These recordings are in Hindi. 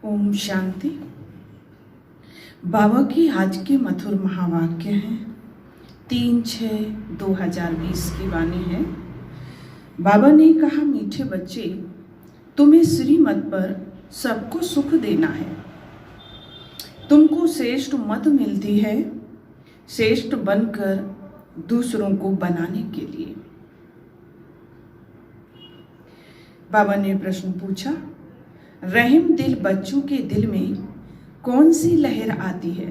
ओम शांति। बाबा की आज के मधुर महावाक्य हैं 3/6/2020 की वाणी है। बाबा ने कहा, मीठे बच्चे, तुम्हें श्रीमत पर सबको सुख देना है। तुमको श्रेष्ठ मत मिलती है श्रेष्ठ बनकर दूसरों को बनाने के लिए। बाबा ने प्रश्न पूछा, रहम दिल बच्चों के दिल में कौन सी लहर आती है?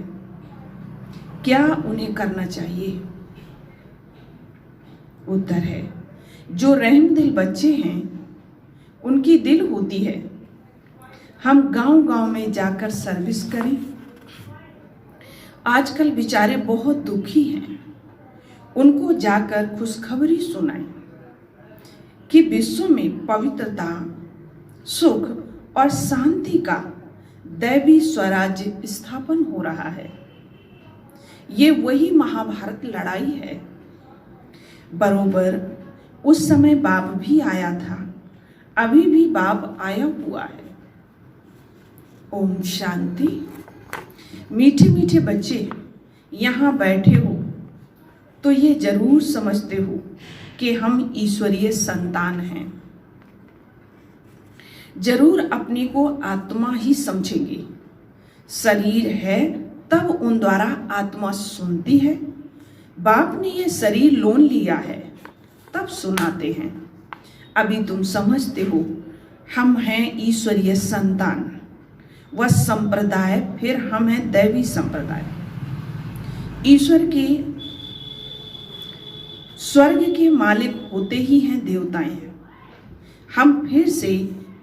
क्या उन्हें करना चाहिए? उत्तर है, जो रहम दिल बच्चे हैं उनकी दिल होती है हम गांव-गांव में जाकर सर्विस करें। आजकल बेचारे बहुत दुखी हैं, उनको जाकर खुशखबरी सुनाएं कि विश्व में पवित्रता, सुख और शांति का दैवी स्वराज्य स्थापन हो रहा है। ये वही महाभारत लड़ाई है। बरोबर उस समय बाप भी आया था, अभी भी बाप आया हुआ है। ओम शांति। मीठे मीठे बच्चे यहाँ बैठे हो तो ये जरूर समझते हो कि हम ईश्वरीय संतान हैं। जरूर अपने को आत्मा ही समझेंगे। शरीर है तब उन द्वारा आत्मा सुनती है। बाप ने ये शरीर लोन लिया है तब सुनाते हैं। अभी तुम समझते हो हम हैं ईश्वरीय संतान, वह संप्रदाय, फिर हम हैं दैवी संप्रदाय। ईश्वर के स्वर्ग के मालिक होते ही हैं देवताएं। हम फिर से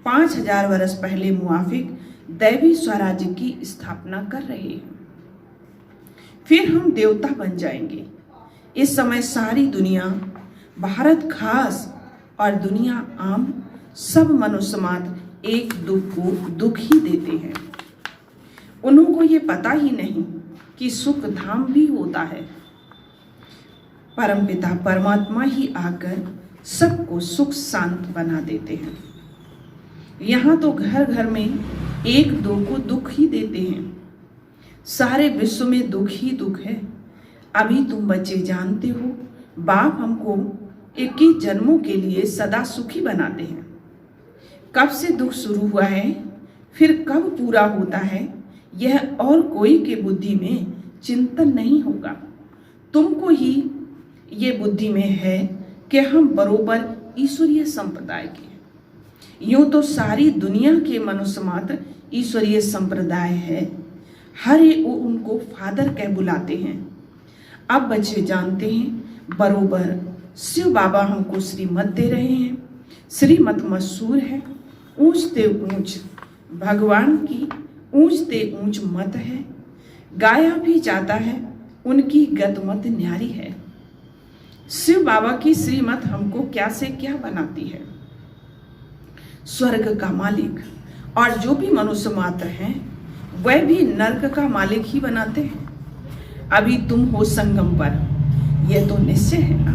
5000 वर्ष पहले मुआफिक दैवी स्वराज्य की स्थापना कर रहे हैं। फिर हम देवता बन जाएंगे। इस समय सारी दुनिया, भारत खास और दुनिया आम, सब मनुष्य मात्र एक दुख को दुख ही देते हैं। उन्होंने ये पता ही नहीं कि सुख धाम भी होता है। परमपिता परमात्मा ही आकर सबको सुख शांत बना देते हैं। यहाँ तो घर घर में एक दो को दुख ही देते हैं। सारे विश्व में दुख ही दुख है। अभी तुम बच्चे जानते हो, बाप हमको 21 जन्मों के लिए सदा सुखी बनाते हैं। कब से दुख शुरू हुआ है, फिर कब पूरा होता है, यह और कोई के बुद्धि में चिंतन नहीं होगा। तुमको ही ये बुद्धि में है कि हम बरोबर ईश्वरीय संप्रदाय के। यूं तो सारी दुनिया के मनुष्य मात्र ईश्वरीय संप्रदाय है। हर एक उनको फादर कह बुलाते हैं। अब बच्चे जानते हैं, बरोबर शिव बाबा हमको श्रीमत दे रहे हैं। श्रीमत मशहूर है, ऊंचते ऊंच भगवान की ऊंचते ऊंच मत है। गाया भी जाता है, उनकी गत मत न्यारी है। शिव बाबा की श्रीमत हमको क्या से क्या बनाती है। स्वर्ग का मालिक और जो भी मनुष्य मात्र हैं वह भी नर्क का मालिक ही बनाते हैं। अभी तुम हो संगम पर, यह तो निश्चय है ना।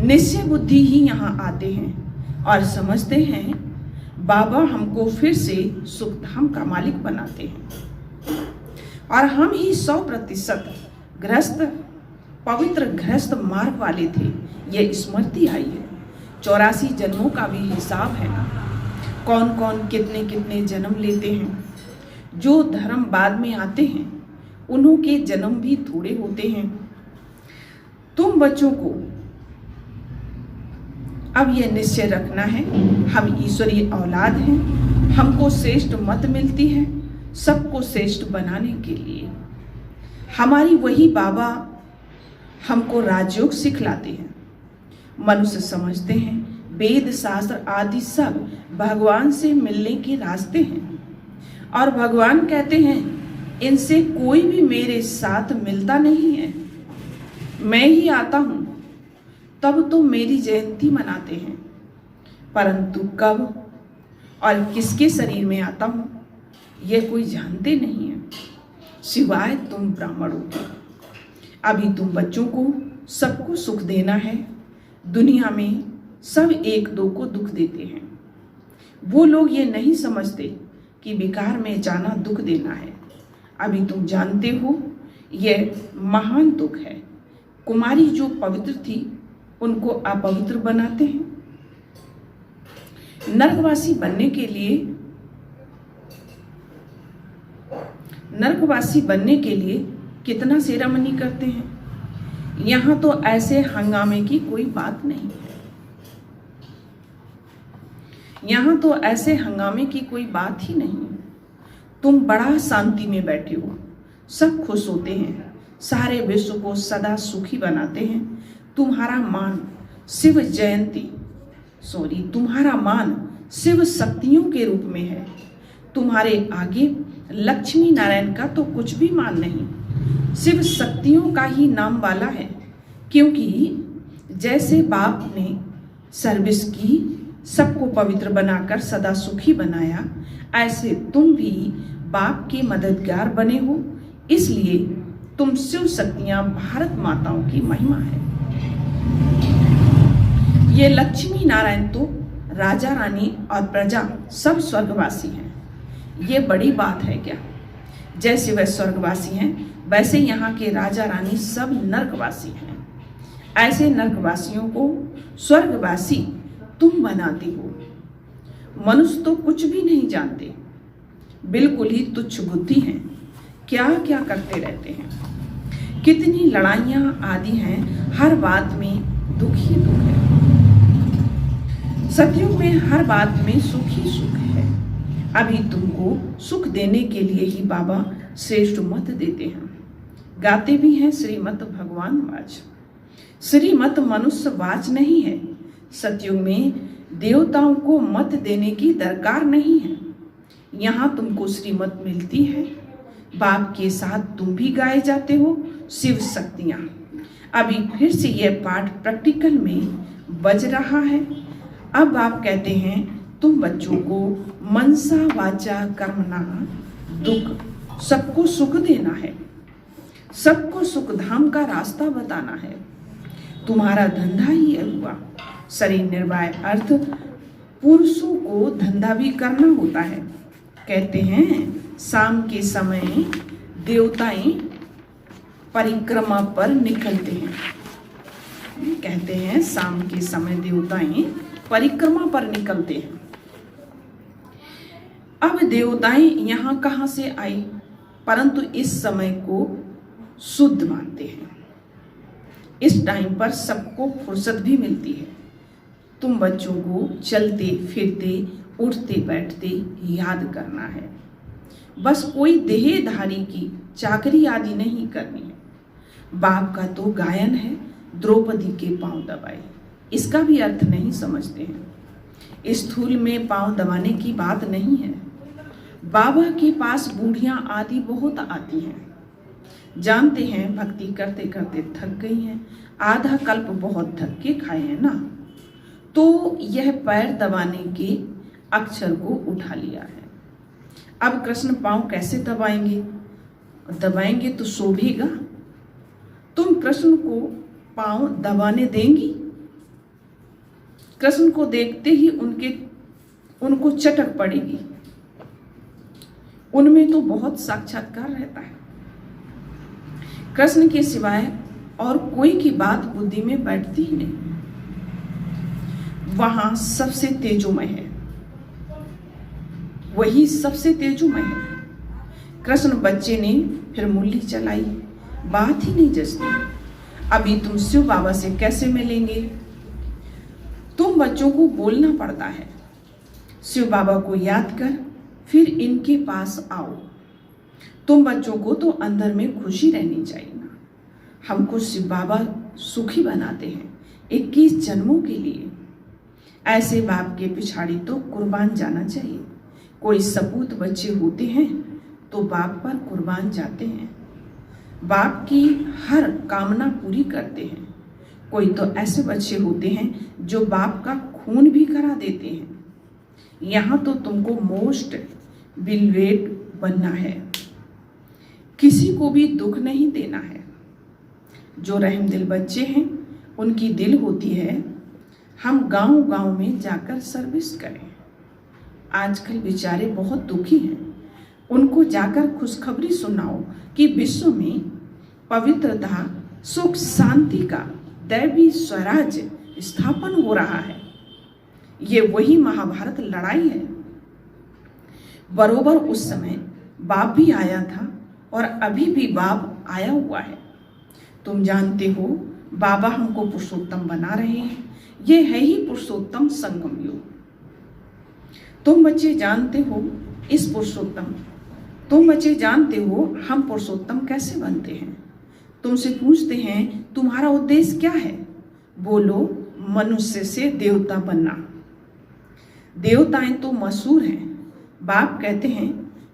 निश्चय बुद्धि ही यहाँ आते हैं और समझते हैं बाबा हमको फिर से सुखधाम का मालिक बनाते हैं। और हम ही 100% गृहस्थ, पवित्र गृहस्थ मार्ग वाले थे। ये स्मृति आई है। 84 जन्मों का भी हिसाब है ना। कौन कौन कितने कितने जन्म लेते हैं। जो धर्म बाद में आते हैं उन्हों के जन्म भी थोड़े होते हैं। तुम बच्चों को अब यह निश्चय रखना है, हम ईश्वरीय औलाद हैं। हमको श्रेष्ठ मत मिलती है सबको श्रेष्ठ बनाने के लिए। हमारी वही बाबा हमको राजयोग सिखलाते हैं। मनुष्य समझते हैं वेद शास्त्र आदि सब भगवान से मिलने के रास्ते हैं और भगवान कहते हैं इनसे कोई भी मेरे साथ मिलता नहीं है। मैं ही आता हूं तब तो मेरी जयंती मनाते हैं, परंतु कब और किसके शरीर में आता हूं यह कोई जानते नहीं है, सिवाय तुम ब्राह्मणों के। अभी तुम बच्चों को सबको सुख देना है। दुनिया में सब एक दो को दुख देते हैं। वो लोग ये नहीं समझते कि बेकार में जाना दुख देना है। अभी तुम जानते हो यह महान दुख है। कुमारी जो पवित्र थी उनको अपवित्र बनाते हैं। नरकवासी बनने के लिए कितना सेरेमनी करते हैं। यहाँ तो ऐसे हंगामे की कोई बात नहीं है। यहाँ तो ऐसे हंगामे की कोई बात ही नहीं है। तुम बड़ा शांति में बैठे हो, सब खुश होते हैं, सारे विश्व को सदा सुखी बनाते हैं। तुम्हारा मान शिव शक्तियों के रूप में है। तुम्हारे आगे लक्ष्मी नारायण का तो कुछ भी मान नहीं, शिव शक्तियों का ही नाम वाला है। क्योंकि जैसे बाप ने सर्विस की, सबको पवित्र बनाकर सदा सुखी बनाया, ऐसे तुम भी बाप के मददगार बने हो। इसलिए तुम शिव शक्तियां भारत माताओं की महिमा है। ये लक्ष्मी नारायण तो राजा रानी और प्रजा सब स्वर्गवासी हैं। ये बड़ी बात है क्या? जैसे वह स्वर्गवासी हैं वैसे यहाँ के राजा रानी सब नरकवासी हैं। ऐसे नरकवासियों को स्वर्गवासी तुम बनाते हो। मनुष्य तो कुछ भी नहीं जानते, बिल्कुल ही तुच्छ बुद्धि हैं, क्या क्या करते रहते हैं। कितनी लड़ाइयां आदि हैं, हर बात में दुख ही दुख है। सतयुग में हर बात में सुख ही सुख है। अभी तुमको सुख देने के लिए ही बाबा श्रेष्ठ मत देते हैं। गाते भी हैं श्रीमत भगवान वाच। श्रीमत मनुष्य वाच नहीं है। सतयुग में देवताओं को मत देने की दरकार नहीं है। यहाँ तुमको श्रीमत मिलती है। बाप के साथ तुम भी गाए जाते हो शिव शक्तियाँ। अभी फिर से यह पाठ प्रैक्टिकल में बज रहा है। अब आप कहते हैं तुम बच्चों को मनसा वाचा कर्मणा दुख, सबको सुख देना है, सबको सुख धाम का रास्ता बताना है। तुम्हारा धंधा ही यह हुआ। शरीर निर्वाह अर्थ पुरुषों को धंधा भी करना होता है। कहते हैं शाम के समय देवताएं परिक्रमा पर निकलते हैं। कहते हैं शाम के समय देवताएं परिक्रमा पर निकलते हैं। अब देवताएं यहाँ कहाँ से आई? परंतु इस समय को शुद्ध मानते हैं। इस टाइम पर सबको फुर्सत भी मिलती है। तुम बच्चों को चलते फिरते उठते बैठते याद करना है। बस कोई देहधारी की चाकरी आदि नहीं करनी है। बाप का तो गायन है, द्रौपदी के पांव दबाए, इसका भी अर्थ नहीं समझते हैं। स्थूल में पांव दबाने की बात नहीं है। बाबा के पास बूढ़ियां आदि बहुत आती हैं। जानते हैं भक्ति करते करते थक गई हैं, आधा कल्प बहुत थक के खाए हैं ना, तो यह पैर दबाने के अक्षर को उठा लिया है। अब कृष्ण पांव कैसे दबाएंगे? दबाएंगे तो शोभेगा। तुम कृष्ण को पांव दबाने देंगी? कृष्ण को देखते ही उनको चटक पड़ेगी। उनमें तो बहुत साक्षात्कार रहता है। कृष्ण के सिवाय और कोई की बात बुद्धि में बैठती ही नहीं। वहां सबसे तेजोमय है, वही सबसे तेजोमय है। कृष्ण बच्चे ने फिर मुरली चलाई, बात ही नहीं जचती। अभी तुम शिव बाबा से कैसे मिलेंगे? तुम बच्चों को बोलना पड़ता है, शिव बाबा को याद कर फिर इनके पास आओ। तुम बच्चों को तो अंदर में खुशी रहनी चाहिए ना। हमको शिव बाबा सुखी बनाते हैं 21 जन्मों के लिए। ऐसे बाप के पिछाड़ी तो कुर्बान जाना चाहिए। कोई सपूत बच्चे होते हैं तो बाप पर कुर्बान जाते हैं, बाप की हर कामना पूरी करते हैं। कोई तो ऐसे बच्चे होते हैं जो बाप का खून भी करा देते हैं। यहाँ तो तुमको मोस्ट बिलवेट बनना है, किसी को भी दुख नहीं देना है। जो रहम दिल बच्चे हैं उनकी दिल होती है हम गांव गांव में जाकर सर्विस करें, आजकल बेचारे बहुत दुखी हैं। उनको जाकर खुशखबरी सुनाओ कि विश्व में पवित्रता, सुख, शांति का दैवी स्वराज्य स्थापन हो रहा है। ये वही महाभारत लड़ाई है। बरोबर उस समय बाप भी आया था और अभी भी बाप आया हुआ है। तुम जानते हो बाबा हमको पुरुषोत्तम बना रहे हैं। ये है ही पुरुषोत्तम संगम योग। तुम बच्चे जानते हो हम पुरुषोत्तम कैसे बनते हैं। तुमसे पूछते हैं तुम्हारा उद्देश्य क्या है। बोलो, मनुष्य से देवता बनना। देवताएं तो मशहूर हैं। बाप कहते हैं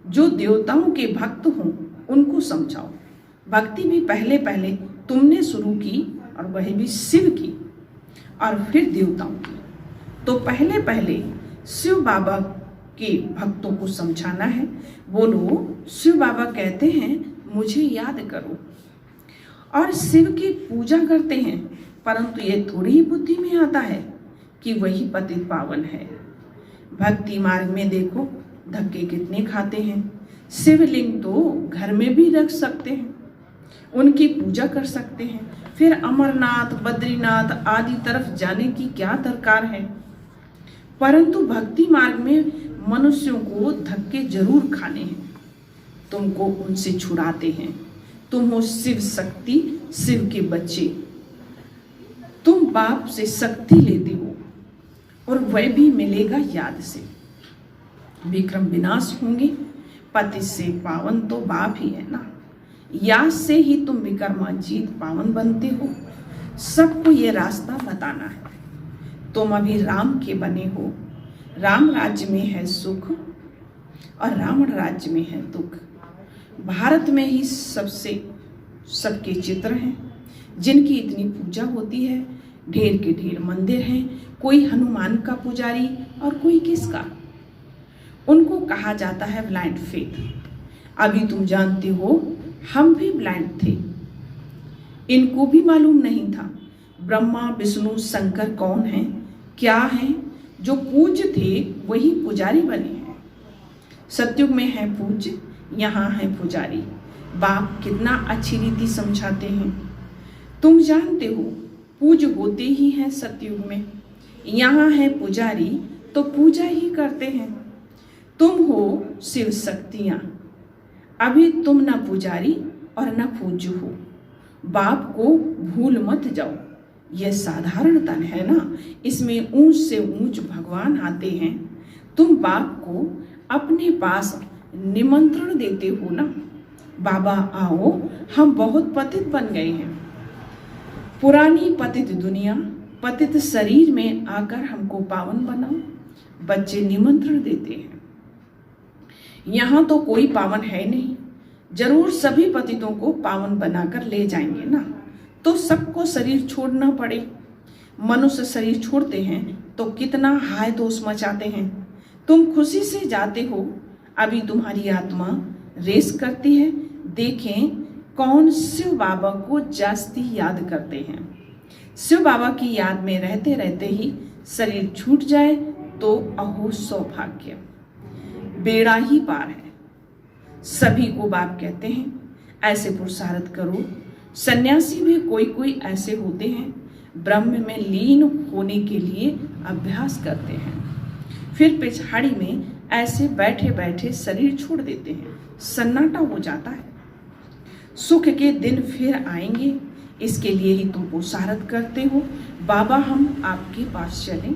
जो देवताओं के भक्त हों उनको समझाओ। भक्ति भी पहले पहले तुमने शुरू की और वह भी शिव की और फिर देवताओं की। तो पहले पहले शिव बाबा के भक्तों को समझाना है। बोलो, शिव बाबा कहते हैं मुझे याद करो, और शिव की पूजा करते हैं, परंतु ये थोड़ी ही बुद्धि में आता है कि वही पतित पावन है। भक्ति मार्ग में देखो धक्के कितने खाते हैं। शिवलिंग तो घर में भी रख सकते हैं, उनकी पूजा कर सकते हैं, फिर अमरनाथ, बद्रीनाथ आदि तरफ जाने की क्या दरकार है। परंतु भक्ति मार्ग में मनुष्यों को धक्के जरूर खाने हैं। तुमको उनसे छुड़ाते हैं। तुम हो शिव शक्ति, शिव के बच्चे। तुम बाप से शक्ति लेते हो और वह भी मिलेगा याद से। विक्रम विनाश होंगे, पति से पावन तो बाप ही है ना। याद से ही तुम विक्रमाजीत पावन बनते हो। सबको ये रास्ता बताना है। तुम अभी राम के बने हो। राम राज्य में है सुख और रावण राज्य में है दुख। भारत में ही सबके चित्र हैं जिनकी इतनी पूजा होती है। ढेर के ढेर मंदिर हैं, कोई हनुमान का पुजारी और कोई किसका। उनको कहा जाता है ब्लाइंड फेथ। अभी तुम जानते हो हम भी ब्लाइंड थे। इनको भी मालूम नहीं था ब्रह्मा, विष्णु, शंकर कौन हैं, क्या हैं। जो पूज्य थे वही पुजारी बने हैं। सतयुग में है पूज्य, यहाँ है पुजारी। बाप कितना अच्छी रीति समझाते हैं। तुम जानते हो पूज्य होते ही हैं सतयुग में। यहाँ है पुजारी तो पूजा ही करते हैं। तुम हो शिव शक्तियाँ। अभी तुम न पुजारी और न पूज्य हो। बाप को भूल मत जाओ। यह साधारण तन है ना, इसमें ऊंच से ऊंच भगवान आते हैं। तुम बाप को अपने पास निमंत्रण देते हो ना, बाबा आओ, हम बहुत पतित बन गए हैं। पुरानी पतित दुनिया, पतित शरीर में आकर हमको पावन बनाओ। बच्चे निमंत्रण देते हैं। यहाँ तो कोई पावन है नहीं, जरूर सभी पतितों को पावन बनाकर ले जाएंगे ना, तो सबको शरीर छोड़ना पड़े। मनुष्य शरीर छोड़ते हैं तो कितना हाय दोष मचाते हैं। तुम खुशी से जाते हो। अभी तुम्हारी आत्मा रेस करती है। देखें कौन शिव बाबा को जास्ती याद करते हैं। शिव बाबा की याद में रहते रहते ही शरीर छूट जाए तो अहो सौभाग्य, बेड़ा ही पार है। सभी को बाप कहते हैं ऐसे पुरुषार्थ करो। सन्यासी भी कोई कोई ऐसे होते हैं, ब्रह्म में लीन होने के लिए अभ्यास करते हैं, फिर पिछाड़ी में ऐसे बैठे बैठे शरीर छोड़ देते हैं। सन्नाटा हो जाता है। सुख के दिन फिर आएंगे, इसके लिए ही तुम पुरुषार्थ करते हो। बाबा हम आपके पास चलें।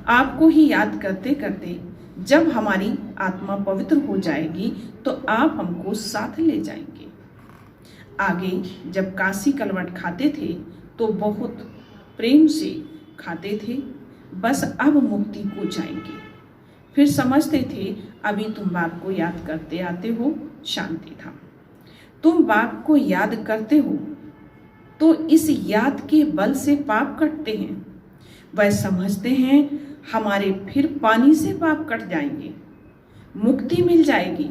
आपको ही याद करते करते जब हमारी आत्मा पवित्र हो जाएगी तो आप हमको साथ ले जाएंगे। आगे जब काशी कलवट खाते थे तो बहुत प्रेम से खाते थे, बस अब मुक्ति को जाएंगे। फिर समझते थे अभी तुम बाप को याद करते आते हो, शांति था। तुम बाप को याद करते हो तो इस याद के बल से पाप कटते हैं। वह समझते हैं हमारे फिर पानी से पाप कट जाएंगे, मुक्ति मिल जाएगी।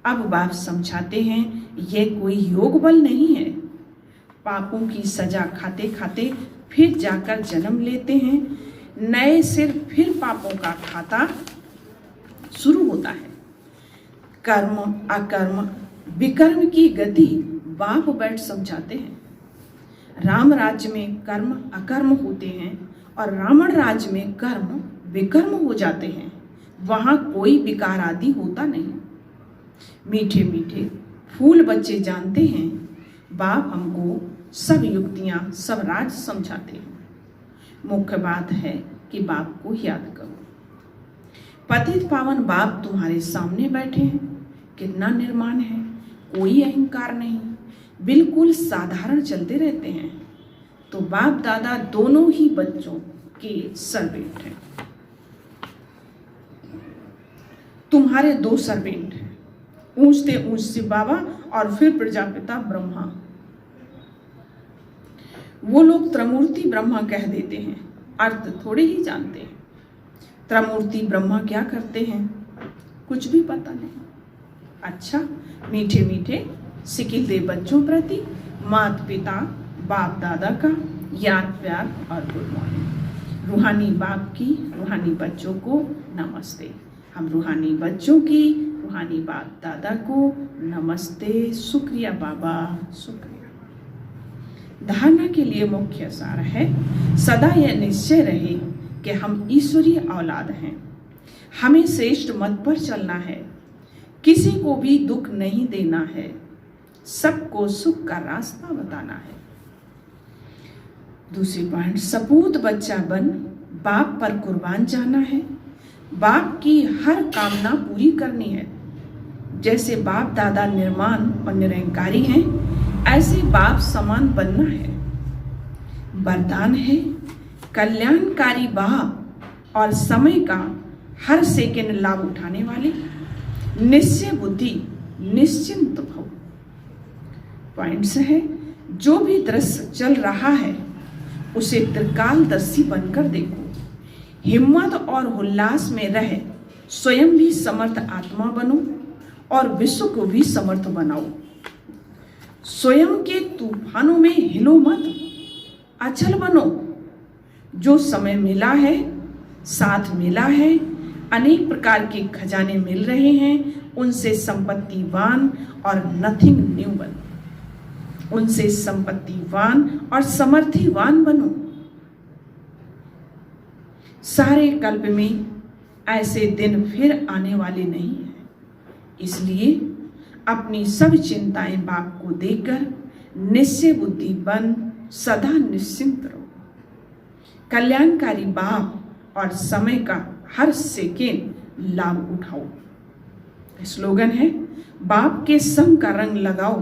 अब बाप समझाते हैं यह कोई योग बल नहीं है। पापों की सजा खाते खाते फिर जाकर जन्म लेते हैं। नए सिर फिर पापों का खाता शुरू होता है। कर्म अकर्म विकर्म की गति बाप बैठ समझाते हैं। राम राज्य में कर्म अकर्म होते हैं और रावण राज्य में कर्म विकर्म हो जाते हैं। वहां कोई विकार आदि होता नहीं। मीठे मीठे फूल बच्चे जानते हैं, बाप हमको सब युक्तियां सब राज समझाते हैं। मुख्य बात है कि बाप को याद करो। पतित पावन बाप तुम्हारे सामने बैठे हैं। कितना निर्माण है, कोई अहंकार नहीं, बिल्कुल साधारण चलते रहते हैं। तो बाप दादा दोनों ही बच्चों के सर्वेंट हैं। तुम्हारे 2 सर्वेंट हैं, ऊंचते ऊंच शिव बाबा और फिर प्रजापिता ब्रह्मा। वो लोग त्रिमूर्ति ब्रह्मा कह देते हैं, अर्थ थोड़े ही जानते हैं। त्रिमूर्ति ब्रह्मा क्या करते हैं, कुछ भी पता नहीं। अच्छा, मीठे मीठे सिकिलदेव बच्चों प्रति माता पिता बाप दादा का याद प्यार और गुड मॉर्निंग। रूहानी बाप की रूहानी बच्चों को नमस्ते। हम रूहानी बच्चों की रूहानी बाप दादा को नमस्ते। शुक्रिया बाबा, शुक्रिया। धारणा के लिए मुख्य सार है, सदा यह निश्चय रहे कि हम ईश्वरीय औलाद हैं। हमें श्रेष्ठ मत पर चलना है, किसी को भी दुख नहीं देना है, सबको सुख का रास्ता बताना है। दूसरी पॉइंट, सपूत बच्चा बन बाप पर कुर्बान जाना है। बाप की हर कामना पूरी करनी है। जैसे बाप दादा निर्माण और निरंकारी हैं, ऐसे बाप समान बनना है। वरदान है, कल्याणकारी बाप और समय का हर सेकंड लाभ उठाने वाले, निश्चय बुद्धि निश्चिंत भव। पॉइंट्स है, जो भी दृश्य चल रहा है उसे त्रिकालदर्शी बनकर देखो। हिम्मत और उल्लास में रहे स्वयं भी समर्थ आत्मा बनो और विश्व को भी समर्थ बनाओ। स्वयं के तूफानों में हिलो मत, अचल बनो। जो समय मिला है, साथ मिला है, अनेक प्रकार के खजाने मिल रहे हैं, उनसे संपत्तिवान और नथिंग न्यू बनो। उनसे संपत्तिवान और समर्थिवान बनो। सारे कल्प में ऐसे दिन फिर आने वाले नहीं हैं। इसलिए अपनी सब चिंताएं बाप को देकर निश्चय बुद्धि बन सदा निश्चिंत रहो। कल्याणकारी बाप और समय का हर सेकेंड लाभ उठाओ। स्लोगन है, बाप के संग का रंग लगाओ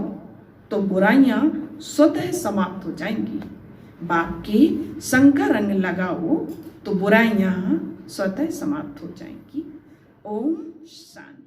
तो बुराइयां स्वतः समाप्त हो जाएंगी। बाप के संग का रंग लगाओ तो बुराइयां स्वतः समाप्त हो जाएंगी। ओम शांति।